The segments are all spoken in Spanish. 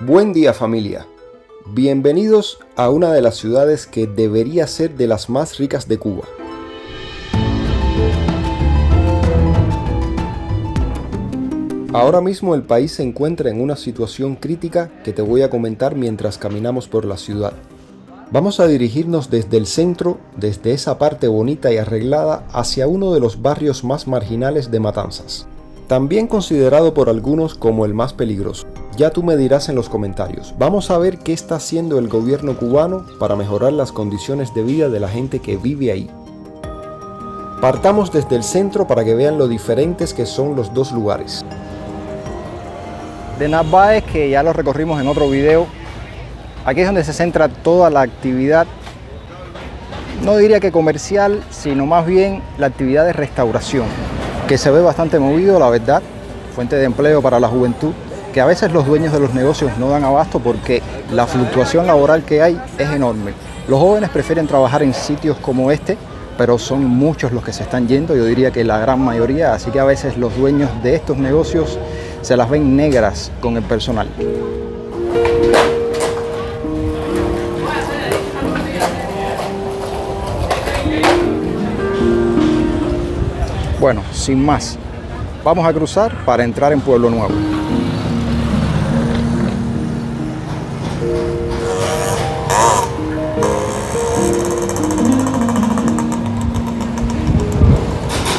Buen día, familia. Bienvenidos a una de las ciudades que debería ser de las más ricas de Cuba. Ahora mismo el país se encuentra en una situación crítica que te voy a comentar mientras caminamos por la ciudad. Vamos a dirigirnos desde el centro, desde esa parte bonita y arreglada, hacia uno de los barrios más marginales de Matanzas, también considerado por algunos como el más peligroso. Ya tú me dirás en los comentarios. Vamos a ver qué está haciendo el gobierno cubano para mejorar las condiciones de vida de la gente que vive ahí. Partamos desde el centro para que vean lo diferentes que son los dos lugares. De Narváez, que ya lo recorrimos en otro video, aquí es donde se centra toda la actividad, no diría que comercial, sino más bien la actividad de restauración, que se ve bastante movido, la verdad, fuente de empleo para la juventud, que a veces los dueños de los negocios no dan abasto porque la fluctuación laboral que hay es enorme. Los jóvenes prefieren trabajar en sitios como este, pero son muchos los que se están yendo, yo diría que la gran mayoría, así que a veces los dueños de estos negocios se las ven negras con el personal. Bueno, sin más, vamos a cruzar para entrar en Pueblo Nuevo.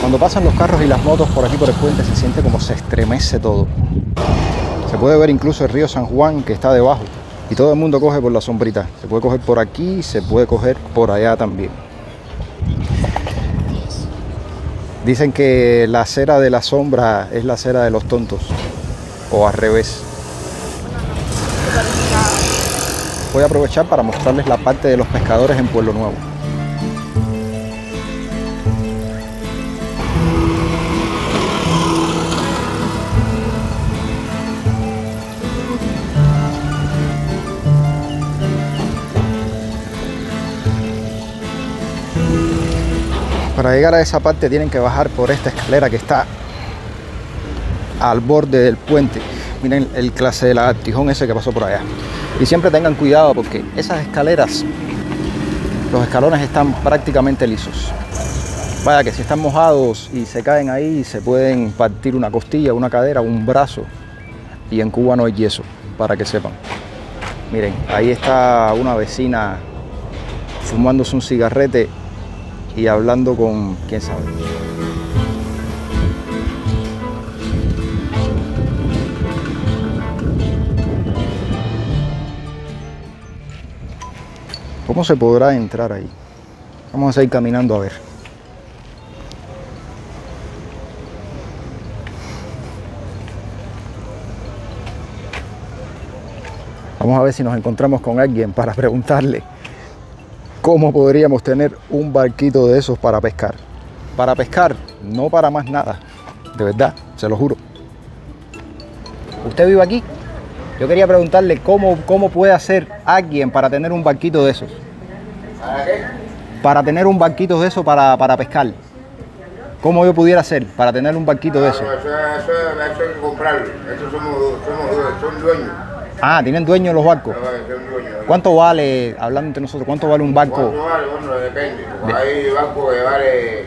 Cuando pasan los carros y las motos por aquí por el puente se siente como se estremece todo. Se puede ver incluso el río San Juan que está debajo y todo el mundo coge por la sombrita. Se puede coger por aquí, se puede coger por allá también. Dicen que la acera de la sombra es la acera de los tontos, o al revés. Voy a aprovechar para mostrarles la parte de los pescadores en Pueblo Nuevo. Para llegar a esa parte tienen que bajar por esta escalera que está al borde del puente. Miren el clase de lagartijón ese que pasó por allá. Y siempre tengan cuidado porque esas escaleras, los escalones están prácticamente lisos. Vaya que si están mojados y se caen ahí, se pueden partir una costilla, una cadera, un brazo. Y en Cuba no hay yeso, para que sepan. Miren, ahí está una vecina fumándose un cigarrete y hablando con quién sabe. ¿Cómo se podrá entrar ahí? Vamos a ir caminando a ver. Vamos a ver si nos encontramos con alguien para preguntarle cómo podríamos tener un barquito de esos para pescar. Para pescar, no para más nada. De verdad, se lo juro. ¿Usted vive aquí? Yo quería preguntarle cómo puede hacer alguien para tener un barquito de esos. ¿Para qué? Para tener un barquito de esos para pescar. ¿Cómo yo pudiera hacer para tener un barquito de esos? Eso hay que comprarlo. Eso son dueños. Ah, ¿tienen dueños los barcos? Son dueños. ¿Cuánto vale, hablando entre nosotros, cuánto vale un barco? ¿Cuánto vale? Bueno, depende. Hay bancos que vale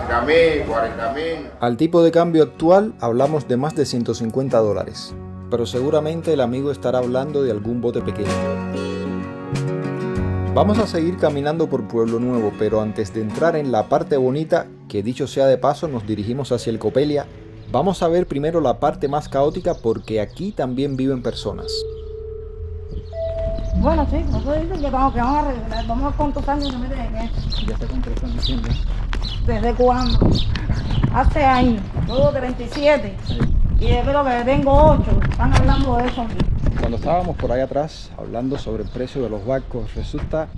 60.000, 40.000. Al tipo de cambio actual hablamos de más de $150, pero seguramente el amigo estará hablando de algún bote pequeño. Vamos a seguir caminando por Pueblo Nuevo, pero antes de entrar en la parte bonita, que dicho sea de paso nos dirigimos hacia el Copelia, vamos a ver primero la parte más caótica porque aquí también viven personas. Bueno, sí, nosotros dicen que vamos a arreglar. Vamos a cuántos años se meten en esto. Ya sé cuánto están diciendo. ¿Desde cuándo? Hace años. Luego 37. Y desde lo que tengo 8. Están hablando de eso aquí. Cuando estábamos por ahí atrás hablando sobre el precio de los barcos, resulta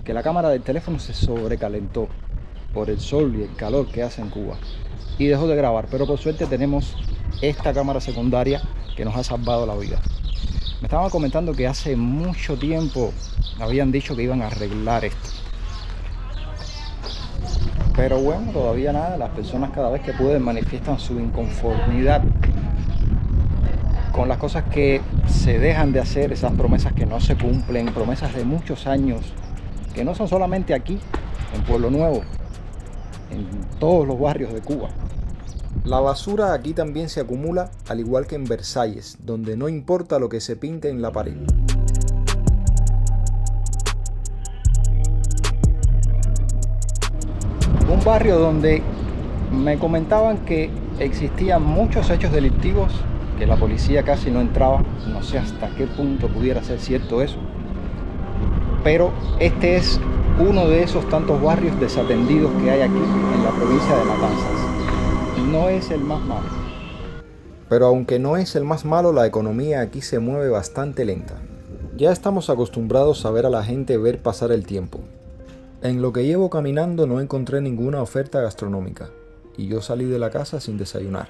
que la cámara del teléfono se sobrecalentó por el sol y el calor que hace en Cuba y dejó de grabar, pero por suerte tenemos esta cámara secundaria que nos ha salvado la vida. Me estaban comentando que hace mucho tiempo habían dicho que iban a arreglar esto, pero bueno, todavía nada. Las personas cada vez que pueden manifiestan su inconformidad con las cosas que se dejan de hacer, esas promesas que no se cumplen, promesas de muchos años, que no son solamente aquí, en Pueblo Nuevo, en todos los barrios de Cuba. La basura aquí también se acumula, al igual que en Versalles, donde no importa lo que se pinte en la pared. Un barrio donde me comentaban que existían muchos hechos delictivos, que la policía casi no entraba, no sé hasta qué punto pudiera ser cierto eso, pero este es uno de esos tantos barrios desatendidos que hay aquí en la provincia de Matanzas. No es el más malo. Pero aunque no es el más malo, la economía aquí se mueve bastante lenta. Ya estamos acostumbrados a ver a la gente ver pasar el tiempo. En lo que llevo caminando no encontré ninguna oferta gastronómica y yo salí de la casa sin desayunar.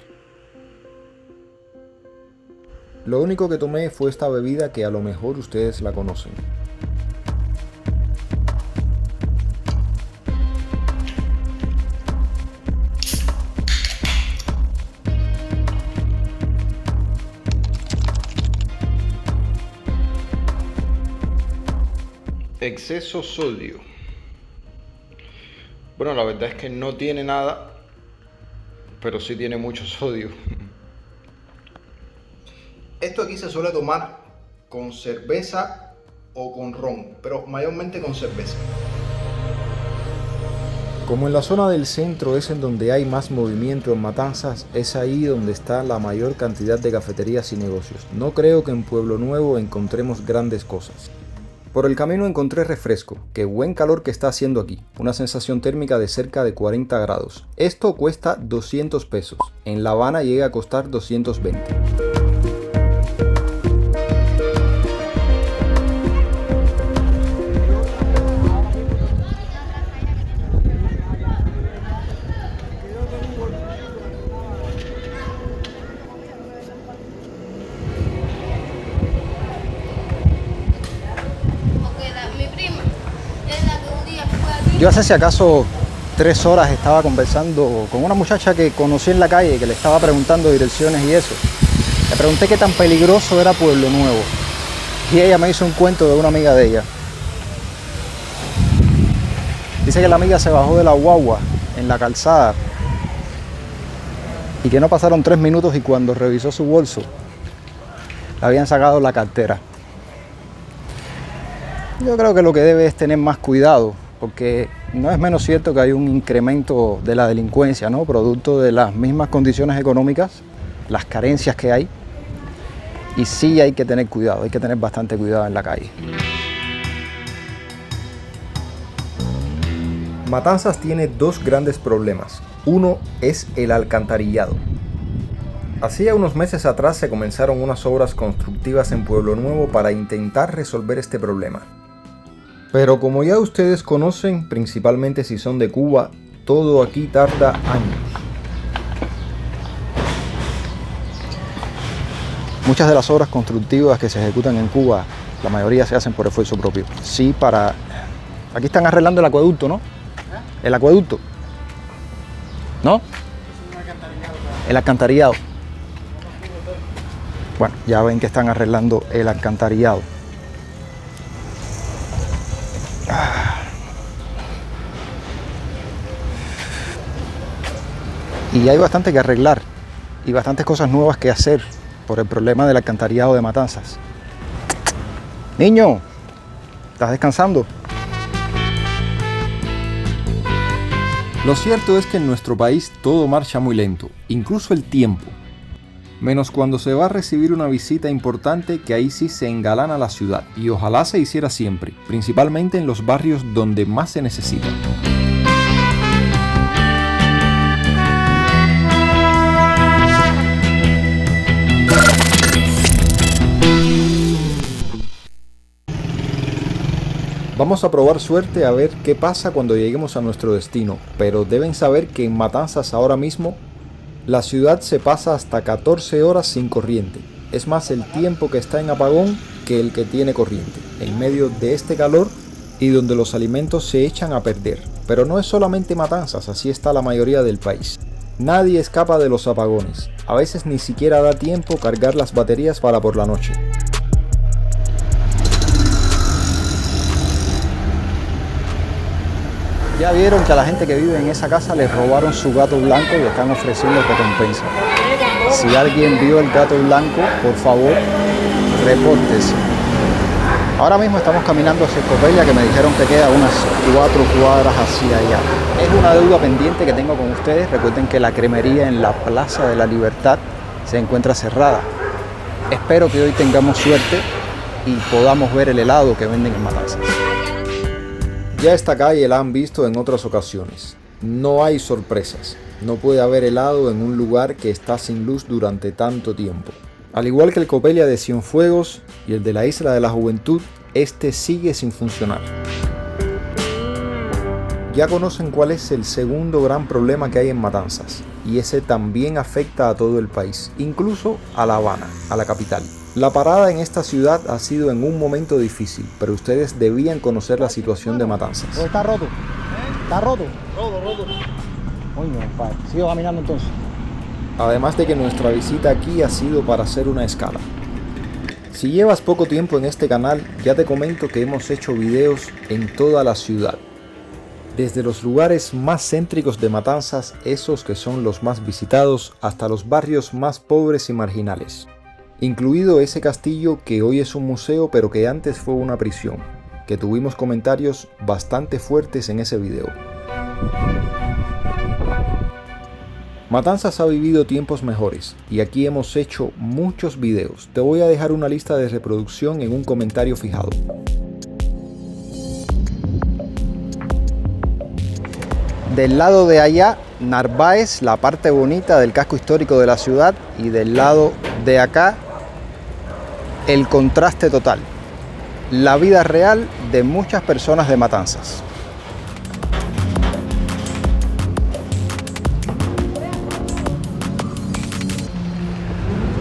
Lo único que tomé fue esta bebida que a lo mejor ustedes la conocen. Exceso sodio. Bueno, la verdad es que no tiene nada, pero sí tiene mucho sodio. Esto aquí se suele tomar con cerveza o con ron, pero mayormente con cerveza. Como en la zona del centro es en donde hay más movimiento en Matanzas, es ahí donde está la mayor cantidad de cafeterías y negocios. No creo que en Pueblo Nuevo encontremos grandes cosas. Por el camino encontré refresco. Qué buen calor que está haciendo aquí. Una sensación térmica de cerca de 40 grados. Esto cuesta 200 pesos. En La Habana llega a costar 220. Yo hace si acaso 3 horas estaba conversando con una muchacha que conocí en la calle, que le estaba preguntando direcciones y eso. Le pregunté qué tan peligroso era Pueblo Nuevo y ella me hizo un cuento de una amiga de ella. Dice que la amiga se bajó de la guagua en la calzada y que no pasaron 3 minutos y cuando revisó su bolso le habían sacado la cartera. Yo creo que lo que debe es tener más cuidado, porque no es menos cierto que hay un incremento de la delincuencia, ¿no? Producto de las mismas condiciones económicas, las carencias que hay, y sí hay que tener cuidado, hay que tener bastante cuidado en la calle. Matanzas tiene 2 grandes problemas. Uno es el alcantarillado. Hacía unos meses atrás se comenzaron unas obras constructivas en Pueblo Nuevo para intentar resolver este problema. Pero como ya ustedes conocen, principalmente si son de Cuba, todo aquí tarda años. Muchas de las obras constructivas que se ejecutan en Cuba, la mayoría se hacen por esfuerzo propio. Sí, aquí están arreglando el acueducto, ¿no? El acueducto. ¿No? El alcantarillado. Bueno, ya ven que están arreglando el alcantarillado. Y hay bastante que arreglar y bastantes cosas nuevas que hacer por el problema del alcantarillado de Matanzas. Niño, ¿estás descansando? Lo cierto es que en nuestro país todo marcha muy lento, incluso el tiempo. Menos cuando se va a recibir una visita importante, que ahí sí se engalana la ciudad, y ojalá se hiciera siempre, principalmente en los barrios donde más se necesita. Vamos a probar suerte a ver qué pasa cuando lleguemos a nuestro destino, pero deben saber que en Matanzas ahora mismo la ciudad se pasa hasta 14 horas sin corriente. Es más el tiempo que está en apagón que el que tiene corriente, en medio de este calor y donde los alimentos se echan a perder. Pero no es solamente Matanzas, así está la mayoría del país. Nadie escapa de los apagones. A veces ni siquiera da tiempo cargar las baterías para por la noche. Ya vieron que a la gente que vive en esa casa les robaron su gato blanco y están ofreciendo recompensa. Si alguien vio el gato blanco, por favor, repórtese. Ahora mismo estamos caminando hacia Copelia, que me dijeron que queda unas 4 cuadras hacia allá. Es una deuda pendiente que tengo con ustedes. Recuerden que la cremería en la Plaza de la Libertad se encuentra cerrada. Espero que hoy tengamos suerte y podamos ver el helado que venden en Matanzas. Ya esta calle la han visto en otras ocasiones. No hay sorpresas. No puede haber helado en un lugar que está sin luz durante tanto tiempo. Al igual que el Copelia de Cienfuegos y el de la Isla de la Juventud, este sigue sin funcionar. Ya conocen cuál es el segundo gran problema que hay en Matanzas, y ese también afecta a todo el país, incluso a La Habana, a la capital. La parada en esta ciudad ha sido en un momento difícil, pero ustedes debían conocer la situación de Matanzas. ¿Está roto? ¿Está roto? Roto. Coño, padre. Sigo caminando entonces. Además de que nuestra visita aquí ha sido para hacer una escala. Si llevas poco tiempo en este canal, ya te comento que hemos hecho videos en toda la ciudad. Desde los lugares más céntricos de Matanzas, esos que son los más visitados, hasta los barrios más pobres y marginales. Incluido ese castillo que hoy es un museo pero que antes fue una prisión, que tuvimos comentarios bastante fuertes en ese video. Matanzas ha vivido tiempos mejores y aquí hemos hecho muchos videos. Te voy a dejar una lista de reproducción en un comentario fijado. Del lado de allá, Narváez, la parte bonita del casco histórico de la ciudad, y del lado de acá, el contraste total. La vida real de muchas personas de Matanzas.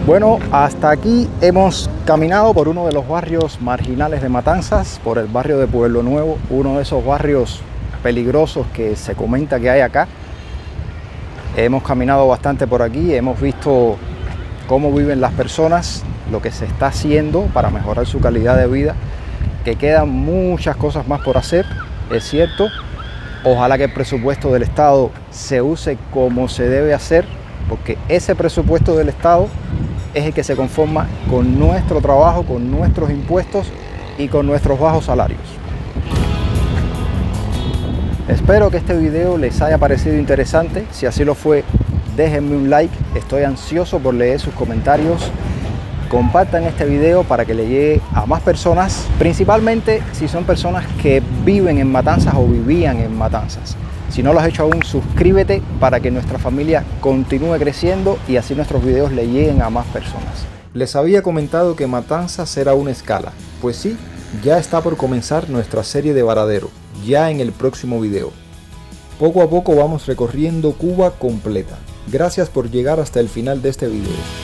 Bueno, hasta aquí hemos caminado por uno de los barrios marginales de Matanzas, por el barrio de Pueblo Nuevo, uno de esos barrios peligrosos que se comenta que hay acá. Hemos caminado bastante por aquí, hemos visto cómo viven las personas, lo que se está haciendo para mejorar su calidad de vida, que quedan muchas cosas más por hacer, es cierto. Ojalá que el presupuesto del Estado se use como se debe hacer, porque ese presupuesto del Estado es el que se conforma con nuestro trabajo, con nuestros impuestos y con nuestros bajos salarios. Espero que este video les haya parecido interesante. Si así lo fue, déjenme un like. Estoy ansioso por leer sus comentarios. Compartan este video para que le llegue a más personas, principalmente si son personas que viven en Matanzas o vivían en Matanzas. Si no lo has hecho aún, suscríbete para que nuestra familia continúe creciendo y así nuestros videos le lleguen a más personas. Les había comentado que Matanzas era una escala. Pues sí, ya está por comenzar nuestra serie de Varadero, ya en el próximo video. Poco a poco vamos recorriendo Cuba completa. Gracias por llegar hasta el final de este video.